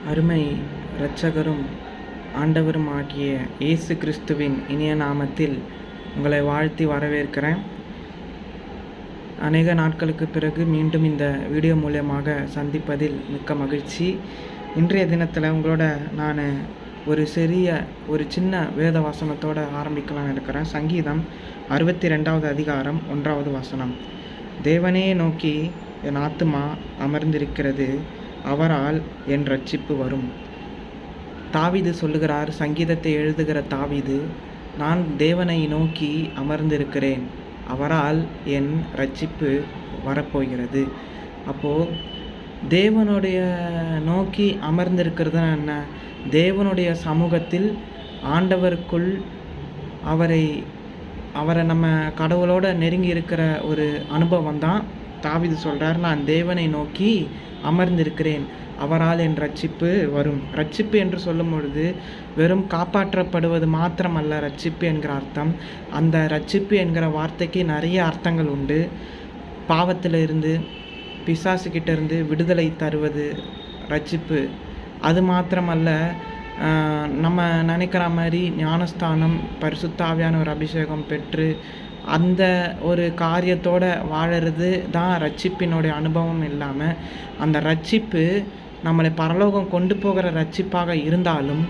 அருமை இரட்சகரும் ஆண்டவரும் ஆகிய இயேசு கிறிஸ்துவின் இனிய நாமத்தில் உங்களை வாழ்த்தி வரவேற்கிறேன். அநேக நாட்களுக்கு பிறகு மீண்டும் இந்த வீடியோ மூலமாக சந்திப்பதில் மிக்க மகிழ்ச்சி. இன்றைய தினத்தில் உங்களோட நான் ஒரு சின்ன வேத வசனத்தோடு ஆரம்பிக்கலாம்னு இருக்கிறேன். சங்கீதம் 62வது அதிகாரம் 1வது வசனம். தேவனே நோக்கி என் ஆத்துமா அமர்ந்திருக்கிறது, அவரால் என் இரட்சிப்பு வரும். தாவீது சொல்லுகிறார், சங்கீதத்தை எழுதுகிற தாவீது, நான் தேவனை நோக்கி அமர்ந்திருக்கிறேன், அவரால் என் இரட்சிப்பு வரப்போகிறது. அப்போது தேவனுடைய நோக்கி அமர்ந்திருக்கிறதுனா என்ன? தேவனுடைய சமூகத்தில் ஆண்டவருக்குள் அவரை நம்ம கடவுளோடு நெருங்கி இருக்கிற ஒரு அனுபவம் தான் தாவீது சொல்கிறார். நான் தேவனை நோக்கி அமர்ந்திருக்கிறேன், அவரால் என் இரட்சிப்பு வரும். இரட்சிப்பு என்று சொல்லும் பொழுது வெறும் காப்பாற்றப்படுவது மாத்திரமல்ல இரட்சிப்பு என்கிற அர்த்தம். அந்த இரட்சிப்பு என்கிற வார்த்தைக்கு நிறைய அர்த்தங்கள் உண்டு. பாவத்தில் இருந்து, பிசாசுக்கிட்ட இருந்து விடுதலை தருவது இரட்சிப்பு. அது மாத்திரமல்ல, நம்ம நினைக்கிற மாதிரி ஞானஸ்தானம், பரிசுத்த ஆவியான ஒரு அபிஷேகம் பெற்று அந்த ஒரு காரியத்தோடு வாழறது தான் ரட்சிப்பினுடைய அனுபவம் இல்லாமல், அந்த ரட்சிப்பு நம்மளை பரலோகம் கொண்டு போகிற ரட்சிப்பாக இருந்தாலும்,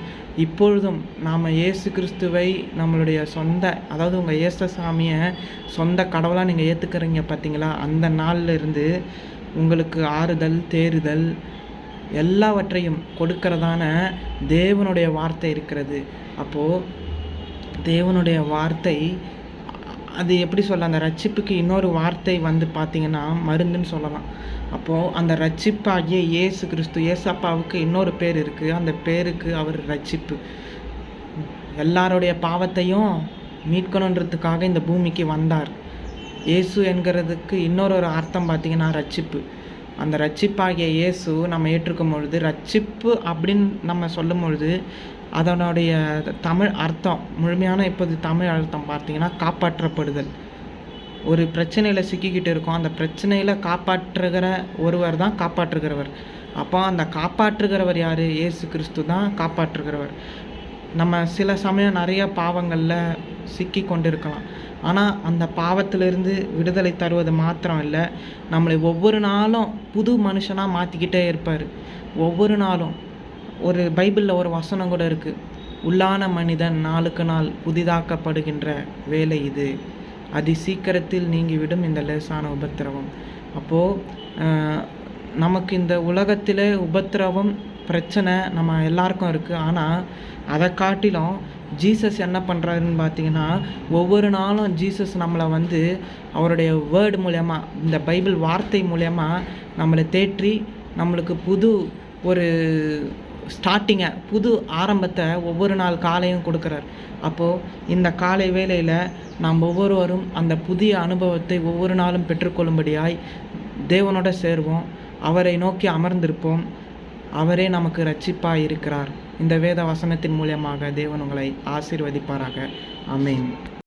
இப்பொழுதும் நாம் இயேசு கிறிஸ்துவை நம்மளுடைய சொந்த, அதாவது உங்கள் இயேசுசாமியை சொந்த கடவுளாக நீங்கள் ஏற்றுக்கிறீங்க பார்த்தீங்களா, அந்த நாளில் இருந்து உங்களுக்கு ஆறுதல், தேறுதல் எல்லாவற்றையும் கொடுக்கறதான தேவனுடைய வார்த்தை இருக்கிறது. அப்போது தேவனுடைய வார்த்தை அது எப்படி சொல்ல, அந்த ரட்சிப்புக்கு இன்னொரு வார்த்தை பார்த்திங்கன்னா மருந்துன்னு சொல்லலாம். அப்போது அந்த ரட்சிப்பாகிய இயேசு கிறிஸ்து, ஏசப்பாவுக்கு இன்னொரு பேர் இருக்குது. அந்த பேருக்கு அவர் ரட்சிப்பு. எல்லாருடைய பாவத்தையும் மீட்கணுன்றதுக்காக இந்த பூமிக்கு வந்தார். இயேசு என்கிறதுக்கு இன்னொரு அர்த்தம் பார்த்திங்கன்னா ரட்சிப்பு. அந்த ரட்சிப்பாகிய இயேசு நம்ம ஏற்றுக்கும் பொழுது, ரட்சிப்பு அப்படின்னு நம்ம சொல்லும் பொழுது அதனுடைய தமிழ் அர்த்தம், முழுமையான இப்போது தமிழ் அர்த்தம் பார்த்திங்கன்னா காப்பாற்றப்படுதல். ஒரு பிரச்சனையில் சிக்கிக்கிட்டு இருக்கோம், அந்த பிரச்சனையில் காப்பாற்றுகிற ஒருவர் தான் காப்பாற்றுகிறவர். அப்போ அந்த காப்பாற்றுகிறவர் யார்? இயேசு கிறிஸ்து தான் காப்பாற்றுகிறவர். நம்ம சில சமயம் நிறைய பாவங்களில் சிக்கி கொண்டு இருக்கலாம். ஆனால் அந்த பாவத்திலிருந்து விடுதலை தருவது மாத்திரம் இல்லை, நம்மளை ஒவ்வொரு நாளும் புது மனுஷனாக மாற்றிக்கிட்டே இருப்பார். ஒவ்வொரு நாளும் ஒரு பைபிளில் ஒரு வசனம் கூட இருக்குது, உள்ளான மனிதன் நாளுக்கு நாள் புதிதாக்கப்படுகின்ற வேலை இது, அதி சீக்கிரத்தில் நீங்கிவிடும் இந்த லேசான உபத்திரவம். அப்போது நமக்கு இந்த உலகத்தில் உபத்திரவம், பிரச்சனை நம்ம எல்லாருக்கும் இருக்குது. ஆனால் அதை காட்டிலும் ஜீசஸ் என்ன பண்ணுறாருன்னு பார்த்தீங்கன்னா, ஒவ்வொரு நாளும் ஜீசஸ் நம்மளை அவருடைய வேர்டு மூலயமா, இந்த பைபிள் வார்த்தை மூலயமா நம்மளை தேற்றி நம்மளுக்கு புது ஒரு ஸ்டார்டிங்கை, புது ஆரம்பத்தை ஒவ்வொரு நாள் காலையும் கொடுக்குறார். அப்போது இந்த காலை வேளையில் நாம் ஒவ்வொருவரும் அந்த புதிய அனுபவத்தை ஒவ்வொரு நாளும் பெற்றுக்கொள்ளும்படியாய் தேவனோட சேருவோம், அவரை நோக்கி அமர்ந்திருப்போம். அவரே நமக்கு இரட்சிப்பாய் இருக்கிறார். இந்த வேத வசனத்தின் மூலமாக தேவன் உங்களை ஆசீர்வதிப்பாராக. ஆமென்.